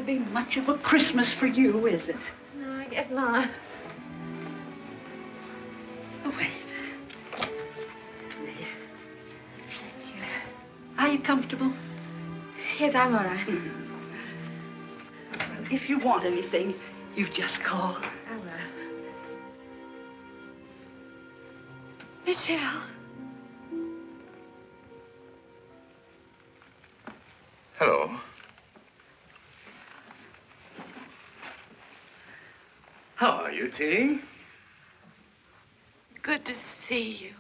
be much of a Christmas for you, is it? No, I guess not. Oh, wait. There. Thank you. Are you comfortable? Yes, I'm all right. Well, if you want anything, you just call. I will. Michel. Hello. How are you, Terry? Good to see you.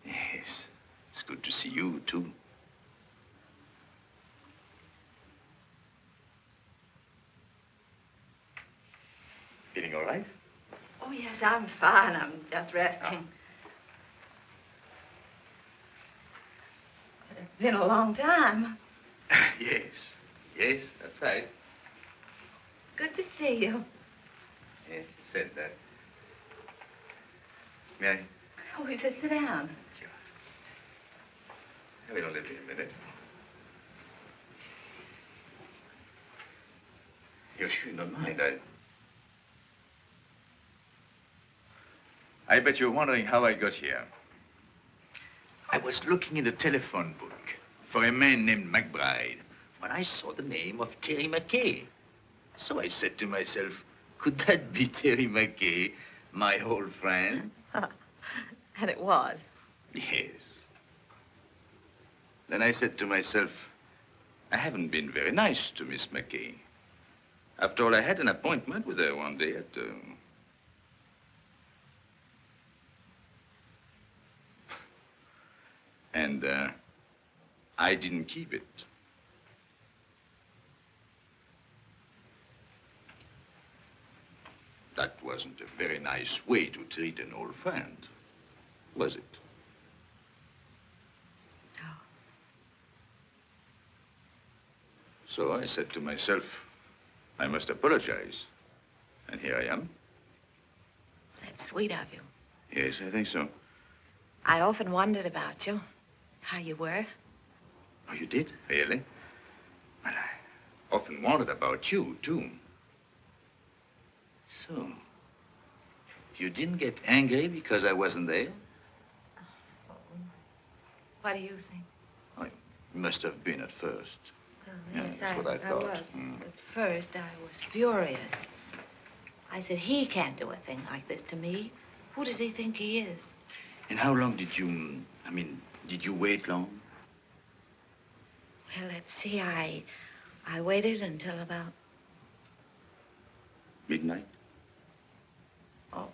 Yes, it's good to see you, too. Feeling all right? Oh, yes, I'm fine. I'm just resting. But it's been a long time. Yes, yes, that's right. Good to see you. Yes, you said that. May I? Oh, we just sit down. Sure. I will only be a minute. You're sure you don't mind, I bet you're wondering how I got here. I was looking in the telephone book for a man named McBride when I saw the name of Terry McKay. So I said to myself, could that be Terry McKay, my old friend? And it was. Yes. Then I said to myself, I haven't been very nice to Miss McKay. After all, I had an appointment with her one day at... And I didn't keep it. That wasn't a very nice way to treat an old friend, was it? No. So I said to myself, I must apologize. And here I am. That's sweet of you. Yes, I think so. I often wondered about you, how you were. Oh, you did? Really? Well, I often wondered about you, too. So, you didn't get angry because I wasn't there? What do you think? Oh, you must have been at first. Oh, Yeah, yes, that's what I thought. was. Mm. At first, I was furious. I said, he can't do a thing like this to me. Who does he think he is? And how long did you, did you wait long? Well, let's see, I waited until about... Midnight? Oh.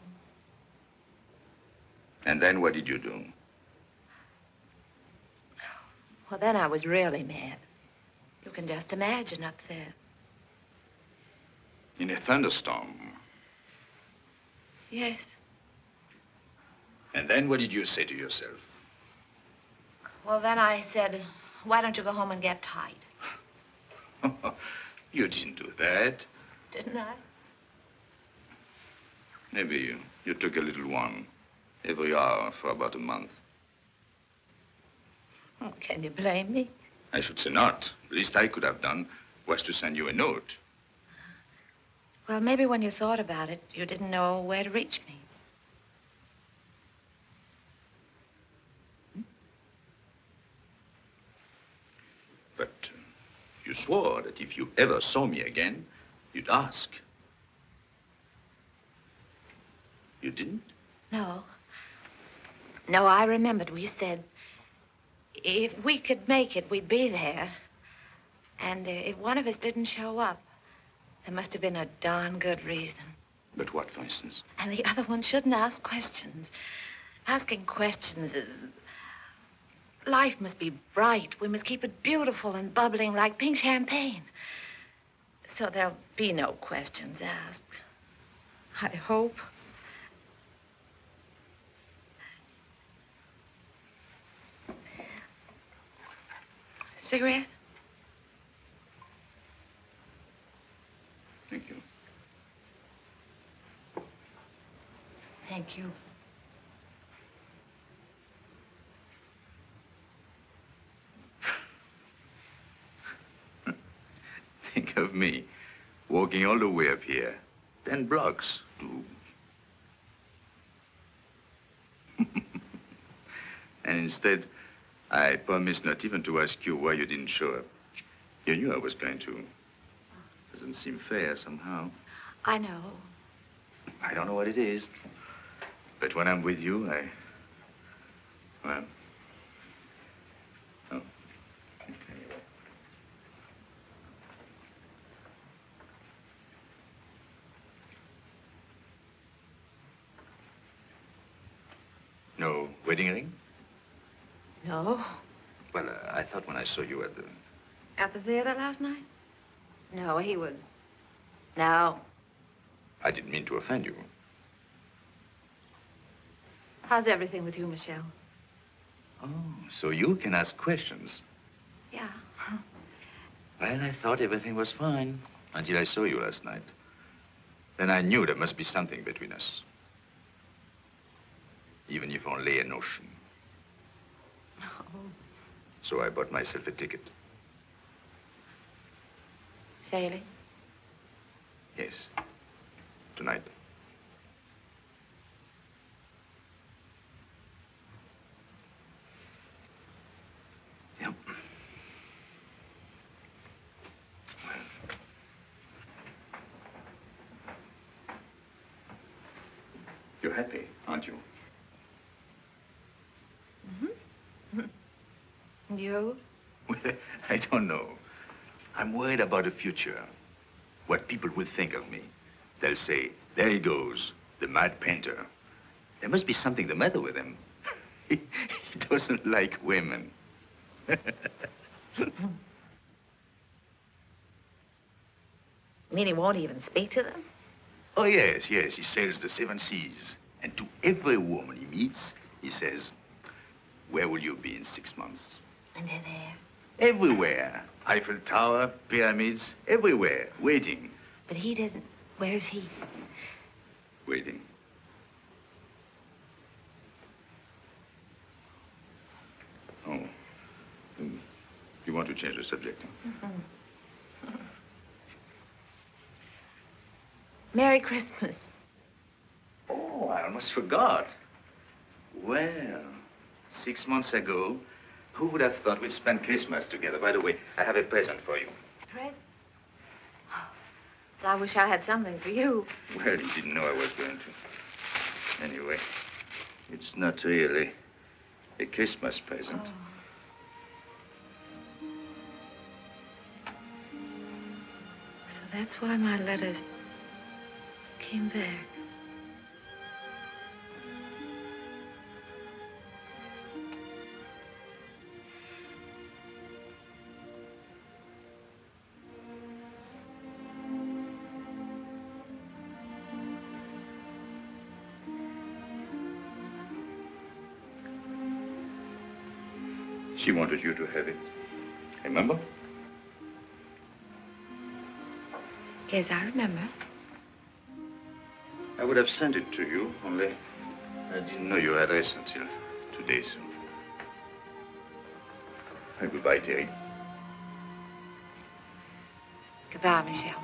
And then what did you do? Well, then I was really mad. You can just imagine up there. In a thunderstorm? Yes. And then what did you say to yourself? Well, then I said, why don't you go home and get tight? You didn't do that. Didn't I? Maybe you took a little one every hour for about a month. Oh, can you blame me? I should say not. The least I could have done was to send you a note. Well, maybe when you thought about it, you didn't know where to reach me. But you swore that if you ever saw me again, you'd ask. You didn't? No. No, I remembered we said if we could make it, we'd be there. And if one of us didn't show up, there must have been a darn good reason. But what, for instance? And the other one shouldn't ask questions. Asking questions is... Life must be bright. We must keep it beautiful and bubbling like pink champagne. So there'll be no questions asked. I hope. Cigarette? Thank you. Thank you. Think of me walking all the way up here. 10 blocks to... And instead, I promised not even to ask you why you didn't show up. You knew I was going to. Doesn't seem fair somehow. I know. I don't know what it is. But when I'm with you, well... Oh. Anyway. No wedding ring? No. Well, I thought when I saw you at the... At the theater last night? No, he was... No. I didn't mean to offend you. How's everything with you, Michel? Oh, so you can ask questions. Yeah. Well, I thought everything was fine until I saw you last night. Then I knew there must be something between us. Even if only a notion. Oh. So I bought myself a ticket. Sailing? Yes. Tonight. Yep. Well. You're happy, aren't you? Mm-hmm. You? Well, I don't know. I'm worried about the future. What people will think of me. They'll say, there he goes, the mad painter. There must be something the matter with him. He doesn't like women. You mean he won't even speak to them? Oh, yes, yes. He sails the 7 seas. And to every woman he meets, he says, where will you be in 6 months? And they're there. Everywhere. Eiffel Tower, pyramids, everywhere, waiting. But he doesn't. Where's he? Waiting. Oh. You want to change the subject? Huh? Mm-hmm. Merry Christmas. Oh, I almost forgot. Well, 6 months ago, who would have thought we'd spend Christmas together? By the way, I have a present for you. Present? Well, I wish I had something for you. Well, you didn't know I was going to. Anyway, it's not really a Christmas present. Oh. So that's why my letters came back. She wanted you to have it. Remember? Yes, I remember. I would have sent it to you, only I didn't know your address until today, so... Goodbye, Terry. Goodbye, Michel.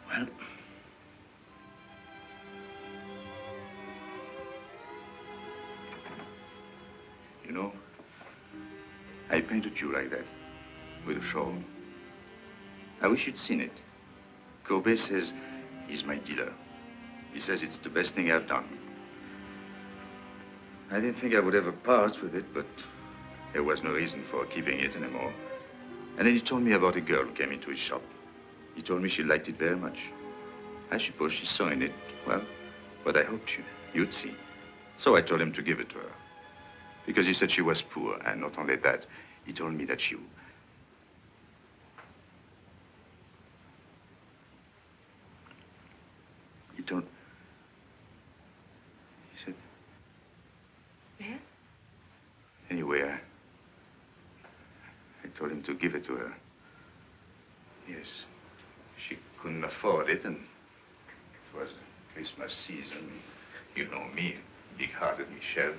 Well... You know, I painted you like that, with a shawl. I wish you'd seen it. Courbet says he's my dealer. He says it's the best thing I've done. I didn't think I would ever part with it, but there was no reason for keeping it anymore. And then he told me about a girl who came into his shop. He told me she liked it very much. I suppose she saw in it, well, what I hoped you'd see. So I told him to give it to her. Because he said she was poor, and not only that, he told me that you... He told... He said... Yeah? Anyway, I told him to give it to her. Yes, she couldn't afford it, and it was Christmas season. You know me, big-hearted Michel.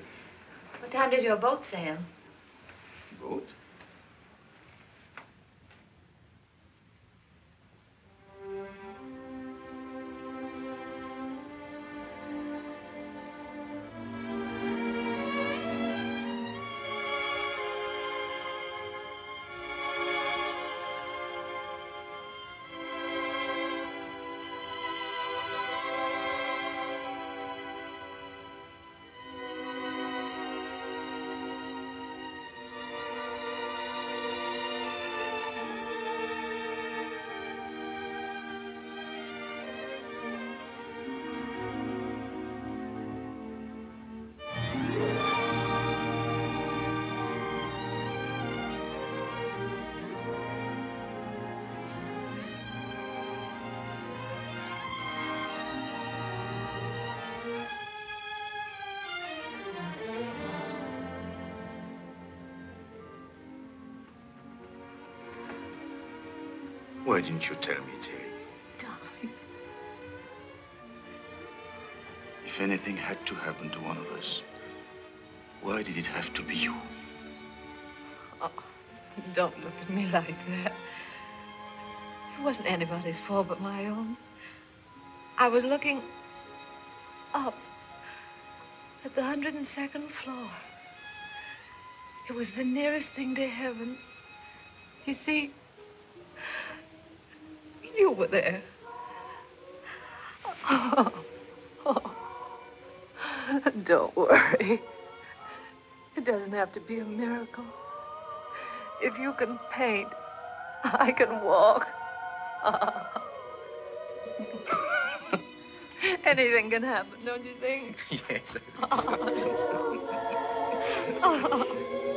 What time does your boat sail? Boat? Why didn't you tell me, Terry? Darling. If anything had to happen to one of us, why did it have to be you? Oh, don't look at me like that. It wasn't anybody's fault but my own. I was looking up at the 102nd floor. It was the nearest thing to heaven. You see, you were there. Oh. Don't worry. It doesn't have to be a miracle. If you can paint, I can walk. Anything can happen, don't you think? Yes, I think so.